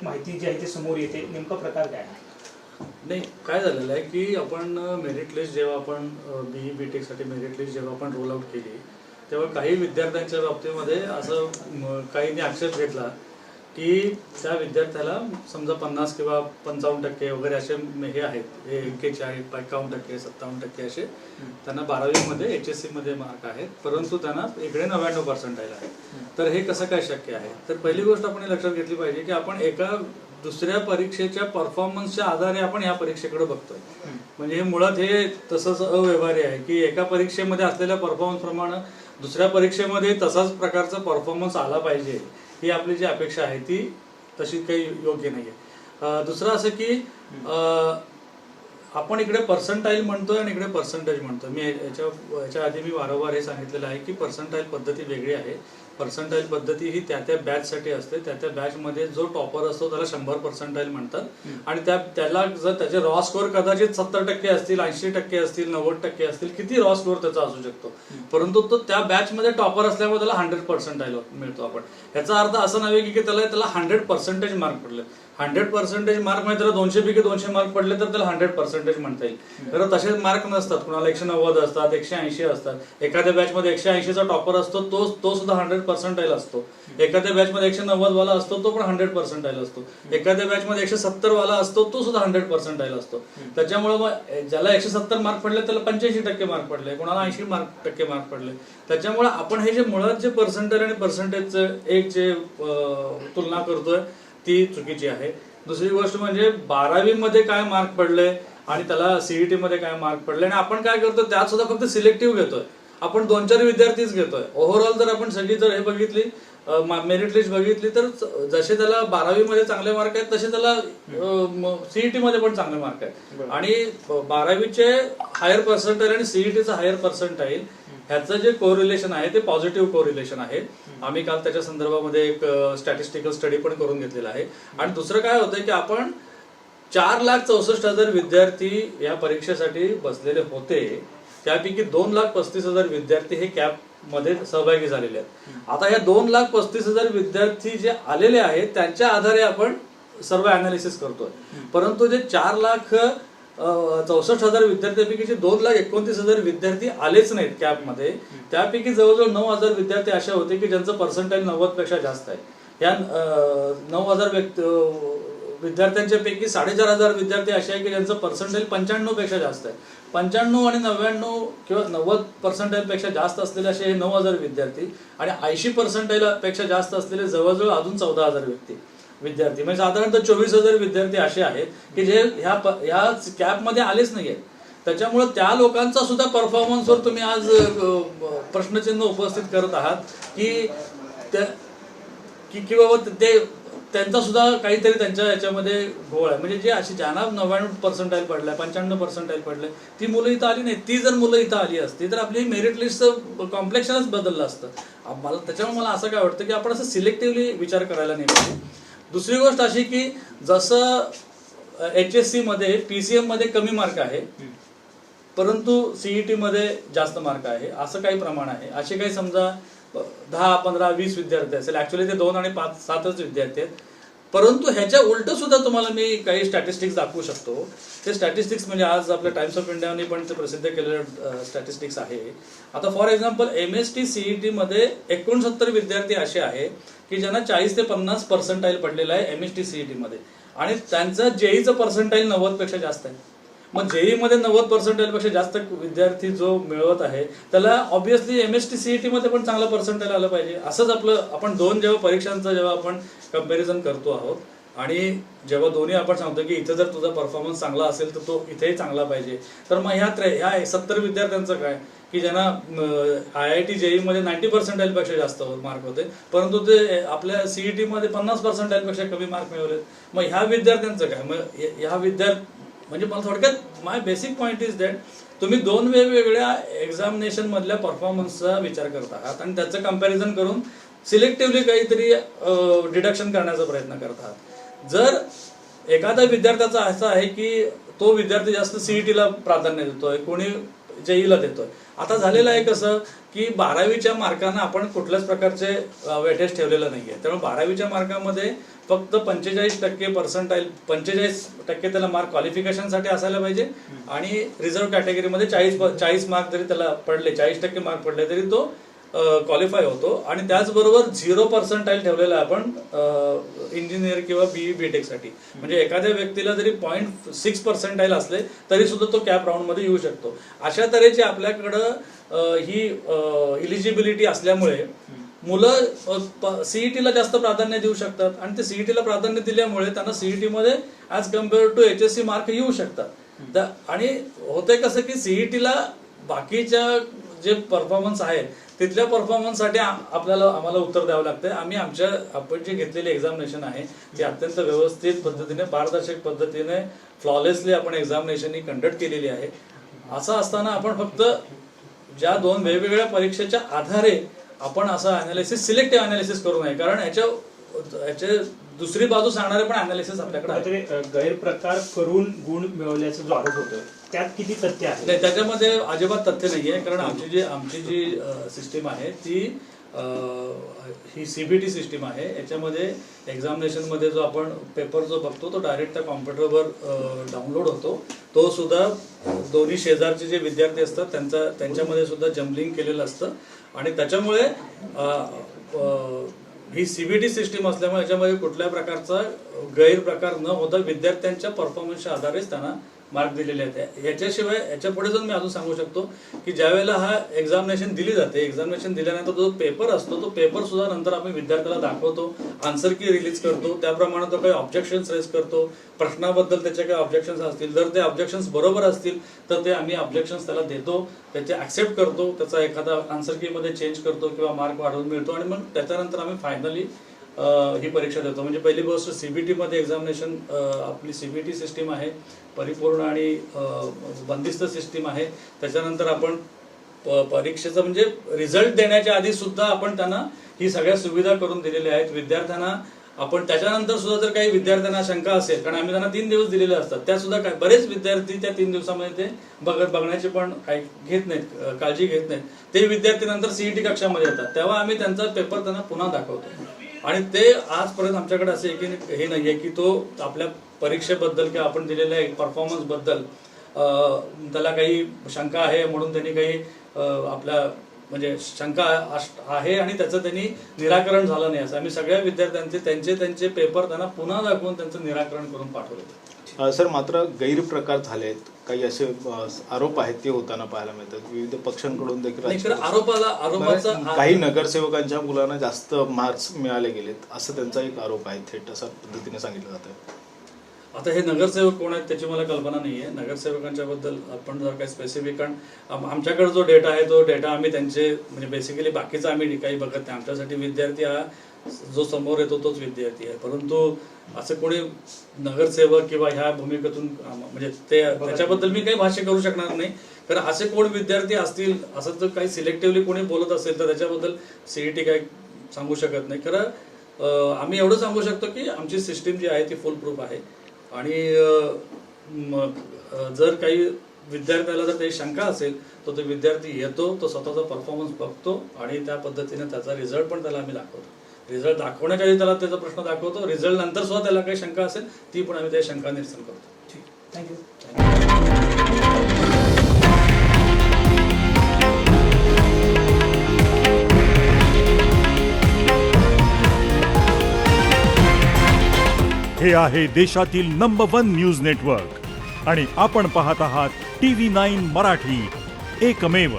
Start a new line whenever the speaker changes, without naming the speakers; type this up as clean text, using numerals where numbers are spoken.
माहिती जी आहे ती समोर येते, नेमका प्रकार काय आहे?
नाही, काय झालेलं आहे की आपण मेरिट लिस्ट जेव्हा आपण BE BTechसाठी मेरिट लिस्ट जेव्हा आपण रोल आउट केली तेव्हा काही विद्यार्थ्यांच्या बाबतीमध्ये असं काहींनी आक्षेप घेतला की त्या विद्यार्थ्याला समजा 50 किंवा 55% वगैरे असे हे आहेत, हे 41, 51%, 57% असे त्यांना 12वीमध्ये HSC मध्ये मार्क आहेत, परंतु त्यांना इकडे 99% आहे. तर हे कसं काय शक्य आहे? तर पहिली गोष्ट आपण हे लक्षात घेतली पाहिजे की आपण एका दुसऱ्या परीक्षेच्या परफॉर्मन्सच्या आधारे आपण ह्या परीक्षेकडे बघतोय. म्हणजे हे मुळात हे तसंच अव्यवहार्य आहे की एका परीक्षेमध्ये असलेल्या परफॉर्मन्स प्रमाणे दुसऱ्या परीक्षेमध्ये तसाच प्रकारचा परफॉर्मन्स आला पाहिजे ही आपली जी अपेक्षा आहे ती तशी काही योग्य नाहीये. दुसरं असं की आपण इकडे पर्सेंटाईल म्हणतोय आणि इकडे पर्सेंटेज म्हणतोय. मी याच्या आधी मी वारंवार हे सांगितलेलं आहे की पर्सेंटाईल पद्धती वेगळी आहे. पर्सेंटाईल पद्धती ही त्या बॅचसाठी असते. त्या बॅचमध्ये जो टॉपर असतो त्याला 100 पर्सेंटाईल म्हणतात आणि त्याला जर त्याचे रॉ स्कोअर कदाचित 70% असतील, 80% असतील, 90% असतील, किती रॉ स्कोअर त्याचा असू शकतो, परंतु तो त्या बॅचमध्ये टॉपर असल्यामुळे त्याला 100 पर्सेंटाईल मिळतो. आपण याचा अर्थ असं नव्हे की त्याला 100% मार्क पडले. 100% मार्क म्हणजे त्याला 200 पैकी 200 मार्क पडले तर त्याला 100% म्हणता येईल. तर तसे मार्क नसतात. कुणाला 190 असतात, 180 असतात. एखाद्या बॅचमध्ये 180चा टॉपर असतो, तो सुद्धा 100% असतो. एखाद्या बॅचमध्ये 190 वाला असतो, तो पण 100% असतो. एखाद्या बॅचमध्ये 170 वाला असतो, तो सुद्धा 100% असतो. त्याच्यामुळे मग ज्याला 170 मार्क पडले त्याला 85% मार्क पडले, कोणाला 80% मार्क पडले. त्याच्यामुळे आपण हे जे मुळात जे पर्सेंटाईल आणि पर्सेंटेजचं एक जे तुलना करतोय ती चुकीची आहे. दुसरी गोष्ट म्हणजे 12वीमध्ये काय मार्क पडले आणि त्याला CET मध्ये काय मार्क पडले आणि आपण काय करतो त्यात सुद्धा फक्त सिलेक्टिव्ह घेतोय. आपण 2-4 विद्यार्थीच घेतोय. ओव्हरऑल जर आपण सगळी जर हे बघितली मेरिट लिस्ट बघितली तर जसे त्याला 12वीमध्ये चांगले मार्क आहेत तसे त्याला CET मध्ये पण चांगले मार्क आहेत. आणि 12वीचे हायर पर्सेंटाईल आणि CETचं हायर पर्सेंटाईल ह्याचं जे कोरिलेशन आहे ते पॉझिटिव्ह कोरिलेशन आहे. आम्ही काल त्याच्या संदर्भामध्ये एक स्टॅटिस्टिकल स्टडी पण करून घेतलेला आहे. आणि दुसरं काय होतंय की आपण 4,64,000 विद्यार्थी या परीक्षेसाठी बसलेले होते, त्यापैकी 2,35,000 विद्यार्थी हे कॅप मध्ये सहभागी झालेले आहेत. आता ह्या 2,35,000 विद्यार्थी जे आलेले आहेत त्यांच्या आधारे आपण सर्व अनालिसिस करतोय. परंतु जे 4,64,000 विद्यार्थ्यांपैकी जे 2,29,000 विद्यार्थी आलेच नाहीत कॅपमध्ये, त्यापैकी जवळजवळ 9,000 विद्यार्थी असे होते की ज्यांचं पर्सेंटाईल 90 पेक्षा जास्त आहे. या 9,000 विद्यार्थ्यांच्या पैकी 4,500 विद्यार्थी असे आहे की ज्यांचं पर्सेंटाईल 95 पेक्षा जास्त आहे. 95 आणि 99 किंवा 90 पर्सेंटाईल पेक्षा जास्त असलेले असे हे 9,000 विद्यार्थी आणि 80 पर्सेंटाईल पेक्षा जास्त असलेले जवळजवळ अजून 14,000 विद्यार्थी म्हणजे साधारणतः 24,000 विद्यार्थी असे आहेत की जे ह्या कॅपमध्ये आलेच नाहीयेत. त्याच्यामुळे त्या लोकांचा सुद्धा परफॉर्मन्सवर तुम्ही आज प्रश्नचिन्ह उपस्थित करत आहात की बाबा ते त्यांचा सुद्धा काहीतरी त्यांच्या याच्यामध्ये घोळ आहे. म्हणजे जे अशी ज्यांना 99 पर्सेंटाईल पडलाय, 95 पर्सेंटाईल पडले, ती मुलं इथं आली नाही. ती जर मुलं इथं आली असती तर आपली मेरिट लिस्टचं कॉम्प्लेक्शनच बदललं असतं. त्याच्यामुळे मला असं काय वाटतं की आपण असं सिलेक्टिव्हली विचार करायला नाही पाहिजे. दुसरी गोष्ट अशी की जसं HSC मध्ये PCM मध्ये कमी मार्क आहे परंतु CET मध्ये जास्त मार्क आहे असं काही प्रमाण आहे. असे काही समजा 10, 15, 20 विद्यार्थी असेल, ऍक्च्युअली ते 2 आणि 5, 7च विद्यार्थी आहेत. परंतु ह्याच्या उलट सुद्धा तुम्हाला मी काही स्टॅटिस्टिक्स दाखवू शकतो. ते स्टॅटिस्टिक्स म्हणजे आज आपल्या टाइम्स ऑफ इंडियाने पण ते प्रसिद्ध केलेले स्टॅटिस्टिक्स आहे. आता फॉर एक्झाम्पल MST CET मध्ये 69 विद्यार्थी असे आहे की ज्यांना 40 ते 50 पर्सेंटाईल पडलेलं आहे MST CET मध्ये आणि त्यांचं JEEचं पर्सेंटाईल 90 पेक्षा जास्त आहे. मग JEE मध्ये 90 पर्सेंटाईल पेक्षा जास्त विद्यार्थी जो मिळवत आहे त्याला ऑब्व्हियसली MST CET मध्ये पण चांगलं पर्सेंटाईल आलं पाहिजे. असंच आपण जेव्हा परीक्षांचं जेव्हा आपण कंपॅरिझन करतो आहोत आणि जेव्हा दोन्ही आपण सांगतो की इथं जर तुझा परफॉर्मन्स चांगला असेल तर तो इथेही चांगला पाहिजे, तर मग ह्या 70 विद्यार्थ्यांचं काय की ज्यांना IIT JEE मध्ये 90 पर्सेंटाईल पेक्षा जास्त मार्क होते परंतु ते आपल्या CET मध्ये 50 पर्सेंटाईल पेक्षा कमी मार्क मिळवले. मग ह्या विद्यार्थ्यांचं काय? मग ह्या म्हणजे मला थोडक्यात माय बेसिक पॉईंट इज दॅट तुम्ही 2 वेगवेगळ्या एक्झामिनेशन मधल्या परफॉर्मन्सचा विचार करत आहात आणि त्याचं कंपॅरिझन करून सिलेक्टिव्हली काहीतरी डिडक्शन करण्याचा प्रयत्न करत आहात. जर एखाद्या विद्यार्थ्याचा असं आहे की तो विद्यार्थी जास्त CET ला प्राधान्य देतोय, कोणी JEE ला देतोय. आता झालेलं आहे कसं की 12वीच्या मार्कांना आपण कुठल्याच प्रकारचे वेटेज ठेवलेलं नाहीये. त्यामुळे 12वीच्या मार्कामध्ये फक्त 45% पर्सेंटाईल 45% त्याला मार्क क्वालिफिकेशनसाठी असायला पाहिजे आणि रिझर्व्ह कॅटेगरीमध्ये 40 मार्क जरी त्याला पडले, 40% मार्क पडले तरी तो क्वालिफाय होतो. आणि त्याचबरोबर 0 पर्सेंटाईल ठेवलेला आहे आपण इंजिनियर किंवा BE BTech साठी. म्हणजे एखाद्या व्यक्तीला जरी 0.6 पर्सेंटाईल असले तरी सुद्धा तो कॅप राऊंड मध्ये येऊ शकतो. अशा तऱ्हेची आपल्याकडं ही इलिजिबिलिटी असल्यामुळे मुलं CET-ला जास्त प्राधान्य देऊ शकतात आणि ते CET-ला प्राधान्य दिल्यामुळे त्यांना CET मध्ये as compare to HSC mark येऊ शकतात. आणि होतंय कसं की CET-ला बाकीच्या जे परफॉर्मन्स आहे तिथल्या परफॉर्मन्ससाठी आम्हाला उत्तर द्यावं लागतंय. आपण जे घेतलेली एक्झामिनेशन आहे ती अत्यंत व्यवस्थित पद्धतीने, पारदर्शक पद्धतीने, फ्लॉलेसली आपण एक्झामिनेशन ही कंडक्ट केलेली आहे. असं असताना आपण फक्त ज्या 2 वेगवेगळ्या परीक्षेच्या आधारे आपण असं अनालिसिस, सिलेक्टिव्ह अनालिसिस करू नये. कारण याचे दुसरी बाजू सांगणारे पण अनालिसिस आपल्याकडे आहे.
गैरप्रकार करून गुण मिळवल्याचा जो आरोप होतोय त्यात किती तथ्य आहे?
नाही, त्याच्यामध्ये अजिबात तथ्य नाहीये. कारण आमची जी सिस्टीम आहे ती ही CBT सिस्टीम आहे. याच्यामध्ये एक्झामिनेशन मध्ये जो आपण पेपर जो बघतो तो डायरेक्ट त्या कॉम्प्युटरवर डाउनलोड होतो. तो सुद्धा दोन्ही शेजारचे जे विद्यार्थी असतात त्यांच्यामध्ये सुद्धा जम्बलिंग केलेलं असतं. आणि त्याच्यामुळे ही CBT सिस्टीम असल्यामुळे याच्यामध्ये कुठल्याही प्रकारचा गैरप्रकार न होता विद्यार्थ्यांच्या परफॉर्मन्सच्या आधारेच त्यांना मार्क दिलेले आहेत. याच्याशिवाय याच्या पुढे जाऊन मी अजून सांगू शकतो की ज्या वेळेला हा एक्झामिनेशन दिली जाते, एक्झामिनेशन दिल्यानंतर जो पेपर असतो तो पेपर सुद्धा नंतर आम्ही विद्यार्थ्याला दाखवतो, आन्सर की रिलीज करतो, त्याप्रमाणे तो काही ऑब्जेक्शन्स रेज करतो, प्रश्नाबद्दल त्याचे काही ऑब्जेक्शन्स असतील, जर ते ऑब्जेक्शन्स बरोबर असतील तर ते आम्ही ऑब्जेक्शन्स त्याला देतो, त्याचे ऍक्सेप्ट करतो, त्याचा एखादा आन्सर की मध्ये चेंज करतो किंवा मार्क वाढवून मिळतो आणि मग त्याच्यानंतर आम्ही फायनली ही परीक्षा देतो. म्हणजे पहिली गोष्ट CBT मध्ये एक्झामिनेशन, आपली CBT सिस्टीम आहे, परिपूर्ण आणि बंदिस्त सिस्टीम आहे. त्याच्यानंतर आपण परीक्षेचं म्हणजे रिझल्ट देण्याच्या आधी सुद्धा आपण त्यांना ही सगळ्या सुविधा करून दिलेल्या आहेत. विद्यार्थ्यांना आपण त्याच्यानंतर सुद्धा जर काही विद्यार्थ्यांना शंका असेल, कारण आम्ही त्यांना 3 दिवस दिलेले असतात, त्या सुद्धा काय बरेच विद्यार्थी त्या 3 दिवसामध्ये ते बघण्याची पण काही घेत नाहीत, काळजी घेत नाहीत. ते विद्यार्थी नंतर CET कक्षामध्ये येतात तेव्हा आम्ही त्यांचा पेपर त्यांना पुन्हा दाखवतो. आणि ते आजपर्यंत आमच्याकडे असे की हे नाहीये की तो आपल्या परीक्षेबद्दल किंवा आपण दिलेल्या परफॉर्मन्स बद्दल त्याला काही शंका आहे म्हणून त्यांनी काही आपल्या म्हणजे शंका आहे आणि त्याचं त्यांनी निराकरण झालं नाही असं आम्ही सगळ्या विद्यार्थ्यांचे त्यांचे पेपर त्यांना पुन्हा दाखवून त्यांचं निराकरण करून पाठवले.
सर, मात्र गैरप्रकार झालेत, काही असे आरोप आहेत ते होताना पाहायला मिळतात विविध पक्षांकडून देखील.
आरोपाचा
काही नगरसेवकांच्या मुलांना जास्त मार्क्स मिळाले गेलेत असं त्यांचा एक आरोप आहे, थेट अशा पद्धतीने सांगितलं जातं.
आता हे नगरसेवक कोण आहेत त्याची मला कल्पना नाहीये. नगरसेवकांच्या बद्दल आपण जर काही स्पेसिफिक, कारण आमच्याकडे जो डेटा आहे तो डेटा आम्ही त्यांचे म्हणजे बेसिकली बाकीचा आम्ही काही बघत नाही. आमच्यासाठी विद्यार्थी हा जो समोर येतो तोच विद्यार्थी आहे. परंतु असं कोणी नगरसेवक किंवा ह्या भूमिकेतून म्हणजे त्याच्याबद्दल मी काही भाष्य करू शकणार नाही. कारण असे कोण विद्यार्थी असतील, असं जर काही सिलेक्टिव्हली कोणी बोलत असेल तर त्याच्याबद्दल CET काही सांगू शकत नाही. खरं आम्ही एवढं सांगू शकतो की आमची सिस्टीम जी आहे ती फुल प्रूफ आहे. आणि जर काही विद्यार्थ्याला जर काही शंका असेल तर तो विद्यार्थी येतो, तो स्वतःचा परफॉर्मन्स बघतो आणि त्या पद्धतीने त्याचा रिझल्ट पण त्याला आम्ही दाखवतो. रिझल्ट दाखवण्याच्या आधी त्याला त्याचा प्रश्न दाखवतो, रिझल्ट नंतर सुद्धा त्याला काही शंका असेल ती पण आम्ही त्या शंका निरसन करतो.
ठीक, थँक्यू.
हे आहे देशातील नंबर 1 न्यूज नेटवर्क आणि आपण पाहत आहात TV9 मराठी, एकमेव.